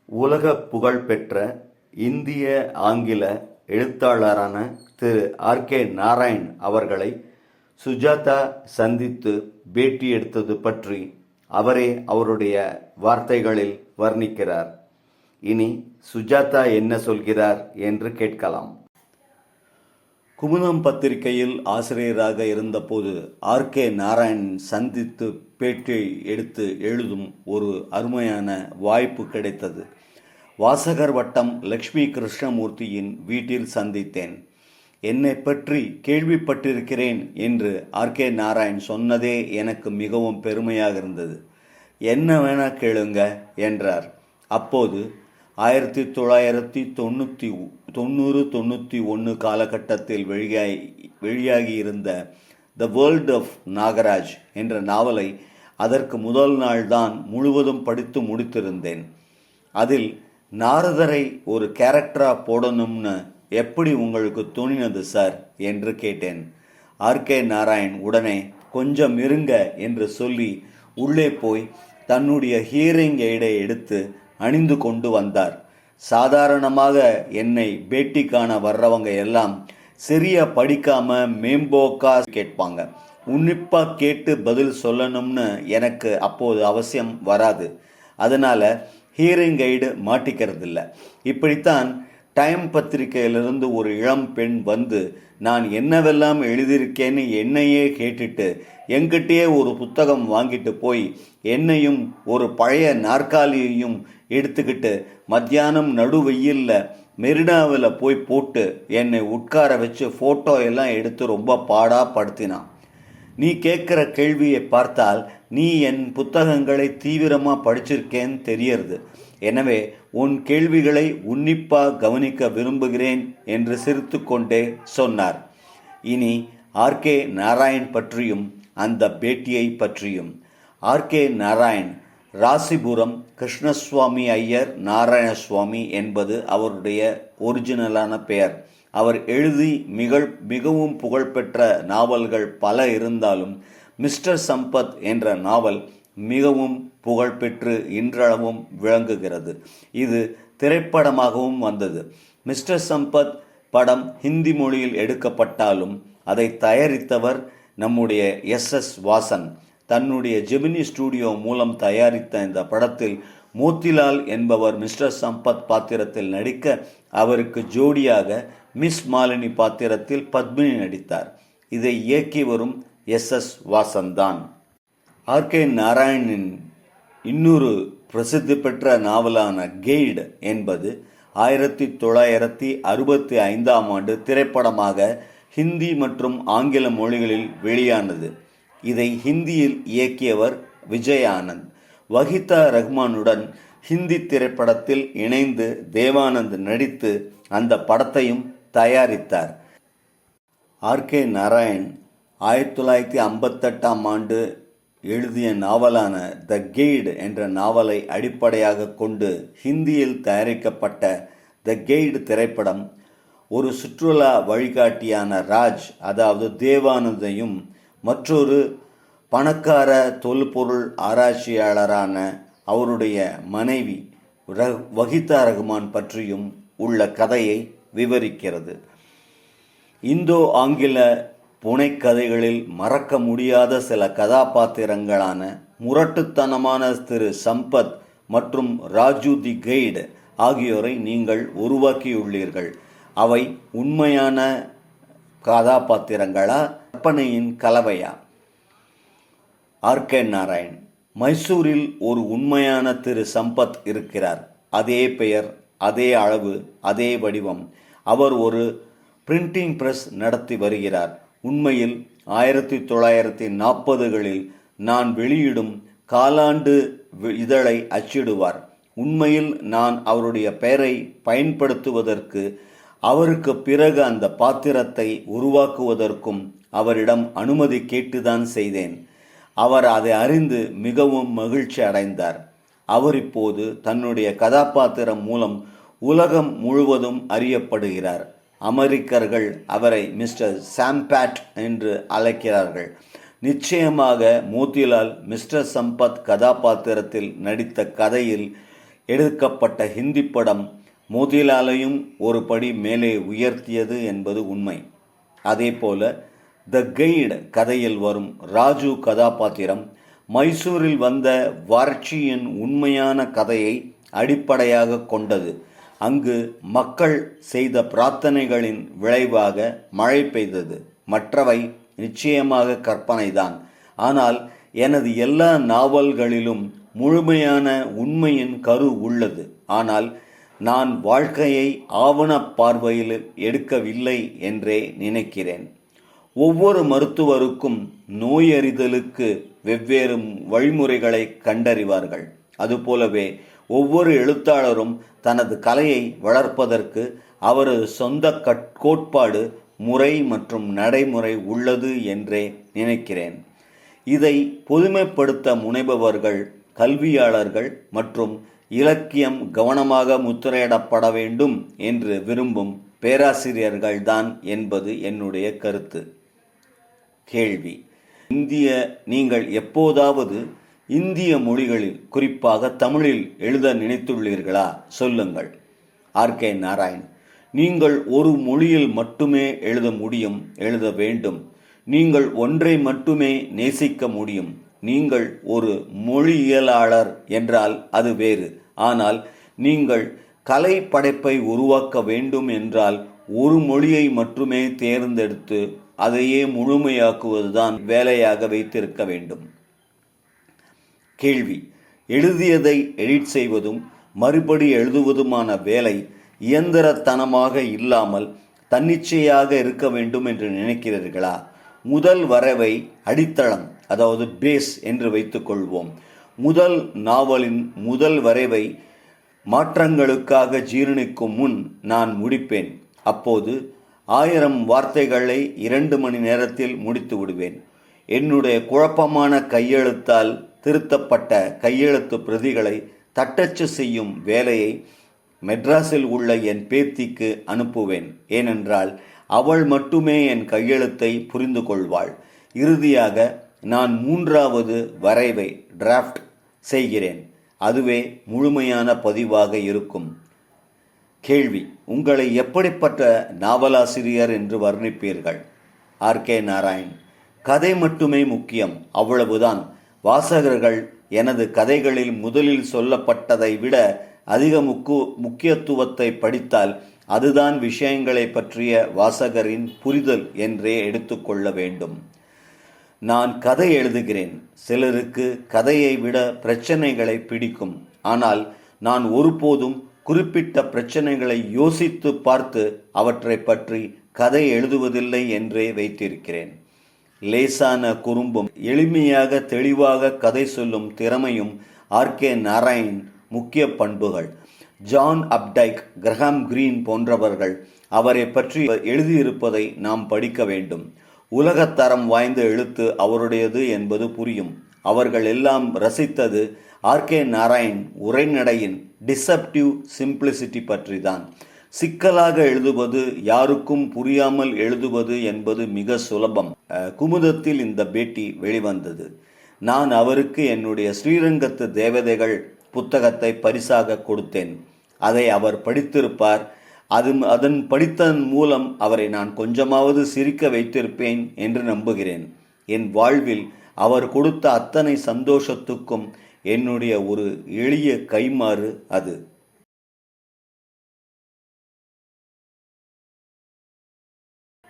உலக புகழ்பெற்ற இந்திய ஆங்கில எழுத்தாளரான திரு ஆர்.கே. நாராயண் அவர்களை சுஜாதா சந்தித்து பேட்டி எடுத்தது பற்றி அவரே அவருடைய வார்த்தைகளில் வர்ணிக்கிறார். இனி சுஜாதா என்ன சொல்கிறார் என்று கேட்கலாம். குமுதம் பத்திரிகையில் ஆசிரியராக இருந்தபோது ஆர்.கே. நாராயண் சந்தித்து பேட்டி எடுத்து எழுதும் ஒரு அருமையான வாய்ப்பு கிடைத்தது. வாசகர் வட்டம் லக்ஷ்மி கிருஷ்ணமூர்த்தியின் வீட்டில் சந்தித்தேன். என்னை பற்றி கேள்விப்பட்டிருக்கிறேன் என்று ஆர்.கே. நாராயண் சொன்னதே எனக்கு மிகவும் பெருமையாக இருந்தது. என்ன வேணா கேளுங்க என்றார். அப்போது 1990-91 காலகட்டத்தில் வெளியாகியிருந்த த வேர்ல்ட் ஆஃப் நாகராஜ் என்ற நாவலை அதற்கு முதல் நாள்தான் முழுவதும் படித்து முடித்திருந்தேன். அதில் நாரதரை ஒரு கேரக்டரா போடணும்னு எப்படி உங்களுக்கு தோணினது சார் என்று கேட்டேன். ஆர்.கே. நாராயண் உடனே கொஞ்சம் இருங்க என்று சொல்லி உள்ளே போய் தன்னுடைய ஹியரிங் எய்டை எடுத்து அணிந்து கொண்டு வந்தார். சாதாரணமாக என்னை பேட்டி காண வர்றவங்க எல்லாம் சரியா படிக்காம மேம்போக்கா கேட்பாங்க. உன்னிப்பா கேட்டு பதில் சொல்லணும்னு எனக்கு அப்போது அவசியம் வராது. அதனால ஹியரிங் கைடு மாட்டிக்கிறதில்ல. இப்படித்தான் டைம் பத்திரிகையிலிருந்து ஒரு இளம் பெண் வந்து நான் என்னவெல்லாம் எழுதியிருக்கேன்னு என்னையே கேட்டுட்டு என்கிட்டயே ஒரு புத்தகம் வாங்கிட்டு போய் என்னையும் ஒரு பழைய நாற்காலியையும் எடுத்துக்கிட்டு மத்தியானம் நடு வெயில்ல மெரினாவில் போய் போட்டு என்னை உட்கார வச்சு ஃபோட்டோ எல்லாம் எடுத்து ரொம்ப பாடா படுத்தினான். நீ கேட்குற கேள்வியை பார்த்தால் நீ என் புத்தகங்களை தீவிரமாக படிச்சிருக்கேன்னு தெரியறது. எனவே உன் கேள்விகளை உன்னிப்பாக கவனிக்க விரும்புகிறேன் என்று சிரித்து கொண்டே சொன்னார். இனி ஆர்.கே. நாராயண் பற்றியும் அந்த பேட்டியை பற்றியும். ஆர்.கே. நாராயண் ராசிபுரம் கிருஷ்ணசுவாமி ஐயர் நாராயணசுவாமி என்பது அவருடைய ஒரிஜினலான பெயர். அவர் எழுதி மிகவும் புகழ்பெற்ற நாவல்கள் பல இருந்தாலும் மிஸ்டர் சம்பத் என்ற நாவல் மிகவும் புகழ்பெற்று இன்றளவும் விளங்குகிறது. இது திரைப்படமாகவும் வந்தது. மிஸ்டர் சம்பத் படம் ஹிந்தி மொழியில் எடுக்கப்பட்டாலும் அதை தயாரித்தவர் நம்முடைய எஸ்.எஸ். வாசன். தன்னுடைய ஜெமினி ஸ்டுடியோ மூலம் தயாரித்த இந்த படத்தில் மோத்திலால் என்பவர் மிஸ்டர் சம்பத் பாத்திரத்தில் நடிக்க, அவருக்கு ஜோடியாக மிஸ் மாலினி பாத்திரத்தில் பத்மினி நடித்தார். இதை இயக்கி வரும் எஸ்.எஸ். வாசன் தான். ஆர்.கே. நாராயணின் இன்னொரு பிரசித்தி பெற்ற நாவலான கெய்டு என்பது 1965 திரைப்படமாக ஹிந்தி மற்றும் ஆங்கில மொழிகளில் வெளியானது. இதை ஹிந்தியில் இயக்கியவர் விஜய் ஆனந்த். வஹிதா ரஹ்மானுடன் ஹிந்தி திரைப்படத்தில் இணைந்து தேவானந்த் நடித்து அந்த படத்தையும் தயாரித்தார். ஆர்.கே. நாராயண் 1958 எழுதிய நாவலான த கெய்டு என்ற நாவலை அடிப்படையாக கொண்டு ஹிந்தியில் தயாரிக்கப்பட்ட த கெய்டு திரைப்படம் ஒரு சுற்றுலா வழிகாட்டியான ராஜ், அதாவது தேவானந்தையும், மற்றொரு பணக்கார தொல்பொருள் ஆராய்ச்சியாளரான அவருடைய மனைவி வஹிதா ரஹ்மான் பற்றியும் உள்ள கதையை விவரிக்கிறது. இந்தோ ஆங்கில புனைக்கதைகளில் மறக்க முடியாத சில கதாபாத்திரங்களான முரட்டுத்தனமான திரு சம்பத் மற்றும் ராஜு தி கைடு ஆகியோரை நீங்கள் உருவாக்கியுள்ளீர்கள். அவை உண்மையான கதாபாத்திரங்களா, கற்பனையின் கலவையா? ஆர்.கே. நாராயண்: மைசூரில் ஒரு உண்மையான திரு சம்பத் இருக்கிறார். அதே பெயர், அதே அளவு, அதே வடிவம். அவர் ஒரு பிரிண்டிங் பிரஸ் நடத்தி வருகிறார். உண்மையில் 1940களில் நான் வெளியிடும் காலாண்டு இதழை அச்சிடுவார். உண்மையில் நான் அவருடைய பெயரை பயன்படுத்துவதற்கு, அவருக்கு பிறகு அந்த பாத்திரத்தை உருவாக்குவதற்கும் அவரிடம் அனுமதி கேட்டுதான் செய்தேன். அவர் அதை அறிந்து மிகவும் மகிழ்ச்சி அடைந்தார். அவர் இப்போது தன்னுடைய கதாபாத்திரம் மூலம் உலகம் முழுவதும் அறியப்படுகிறார். அமெரிக்கர்கள் அவரை மிஸ்டர் சாம்பேட் என்று அழைக்கிறார்கள். நிச்சயமாக மோத்திலால் மிஸ்டர் சம்பத் கதாபாத்திரத்தில் நடித்த கதையில் எடுக்கப்பட்ட ஹிந்தி படம் மோதிலாலையும் ஒரு படி மேலே உயர்த்தியது என்பது உண்மை. அதேபோல த கைடு கதையில் வரும் ராஜு கதாபாத்திரம் மைசூரில் வந்த வறட்சியின் உண்மையான கதையை அடிப்படையாக கொண்டது. அங்கு மக்கள் செய்த பிரார்த்தனைகளின் விளைவாக மழை பெய்தது. மற்றவை நிச்சயமாக கற்பனைதான். ஆனால் எனது எல்லா நாவல்களிலும் முழுமையான உண்மையின் கரு உள்ளது. ஆனால் நான் வாழ்க்கையை ஆவண பார்வையில் எடுக்கவில்லை என்றே நினைக்கிறேன். ஒவ்வொரு மருத்துவருக்கும் நோயறிதலுக்கு வெவ்வேறு வழிமுறைகளை கண்டறிவார்கள். அதுபோலவே ஒவ்வொரு எழுத்தாளரும் தனது கலையை வளர்ப்பதற்கு அவரது சொந்த கோட்பாடு, முறை மற்றும் நடைமுறை உள்ளது என்றே நினைக்கிறேன். இதை பொதுமைப்படுத்த முனைபவர்கள், கல்வியாளர்கள் மற்றும் இலக்கியம் கவனமாக முத்திரையிடப்பட வேண்டும் என்று விரும்பும் பேராசிரியர்கள்தான் என்பது என்னுடைய கருத்து. கேள்வி: நீங்கள் எப்போதாவது இந்திய மொழிகளில், குறிப்பாக தமிழில் எழுத நினைத்துள்ளீர்களா? சொல்லுங்கள். ஆர்.கே. நாராயண்: நீங்கள் ஒரு மொழியில் மட்டுமே எழுத முடியும், எழுத வேண்டும். நீங்கள் ஒன்றை மட்டுமே நேசிக்க முடியும். நீங்கள் ஒரு மொழியியலாளர் என்றால் அது வேறு. ஆனால் நீங்கள் கலை படைப்பை உருவாக்க வேண்டும் என்றால் ஒரு மொழியை மட்டுமே தேர்ந்தெடுத்து அதையே முழுமையாக்குவதுதான் வேலையாக வைத்திருக்க வேண்டும். கேள்வி: எழுதியதை எடிட் செய்வதும் மறுபடி எழுதுவதுமான வேலை இயந்திரத்தனமாக இல்லாமல் தன்னிச்சையாக இருக்க வேண்டும் என்று நினைக்கிறீர்களா? முதல் வரைவை அடித்தளம், அதாவது பேஸ் என்று வைத்துக் கொள்வோம். முதல் நாவலின் முதல் வரைவை மாற்றங்களுக்காக ஜீரணிக்கும் முன் நான் முடிப்பேன். அப்போது 1000 வார்த்தைகளை 2 மணி நேரத்தில் முடித்து விடுவேன். என்னுடைய குழப்பமான கையெழுத்தால் திருத்தப்பட்ட கையெழுத்து பிரதிகளை தட்டச்சு செய்யும் வேலையை மெட்ராஸில் உள்ள என் பேத்திக்கு அனுப்புவேன். ஏனென்றால் அவள் மட்டுமே என் கையெழுத்தை புரிந்து கொள்வாள். இறுதியாக நான் 3வது வரைவை டிராஃப்ட் செய்கிறேன். அதுவே முழுமையான பதிவாக இருக்கும். கேள்வி: உங்களை எப்படிப்பட்ட நாவலாசிரியர் என்று வர்ணிப்பீர்கள்? ஆர்.கே. நாராயண்: கதை மட்டுமே முக்கியம், அவ்வளவுதான். வாசகர்கள் எனது கதைகளில் முதலில் சொல்லப்பட்டதை விட அதிக முக்கியத்துவத்தை படித்தால் அதுதான் விஷயங்களை பற்றிய வாசகரின் புரிதல் என்றே எடுத்துக்கொள்ள வேண்டும். நான் கதை எழுதுகிறேன். சிலருக்கு கதையை விட பிரச்சனைகளை பிடிக்கும். ஆனால் நான் ஒருபோதும் குறிப்பிட்ட பிரச்சனைகளை யோசித்து பார்த்து அவற்றை பற்றி கதை எழுதுவதில்லை என்றே வைத்திருக்கிறேன். லேசான குறும்பும் எளிமையாக தெளிவாக கதை சொல்லும் திறமையும் ஆர்.கே. நாராயண் முக்கிய பண்புகள். ஜான் அப்டைக், கிரஹாம் கிரீன் போன்றவர்கள் அவரை பற்றி எழுதியிருப்பதை நாம் படிக்க வேண்டும். உலகத்தரம் வாய்ந்த எழுத்து அவருடையது என்பது புரியும். அவர்கள் எல்லாம் ரசித்தது ஆர்.கே. நாராயண் உரைநடையின் டிசப்டிவ் சிம்பிளிசிட்டி பற்றிதான். சிக்கலாக எழுதுவது, யாருக்கும் புரியாமல் எழுதுவது என்பது மிக சுலபம். குமுதத்தில் இந்த பேட்டி வெளிவந்தது. நான் அவருக்கு என்னுடைய ஸ்ரீரங்கத்து தேவதைகள் புத்தகத்தை பரிசாக கொடுத்தேன். அதை அவர் படித்திருப்பார். அதன் படித்ததன் மூலம் அவரை நான் கொஞ்சமாவது சிரிக்க வைத்திருப்பேன் என்று நம்புகிறேன். என் வாழ்வில் அவர் கொடுத்த அத்தனை சந்தோஷத்துக்கும் என்னுடைய ஒரு எளிய கைமாறு அது.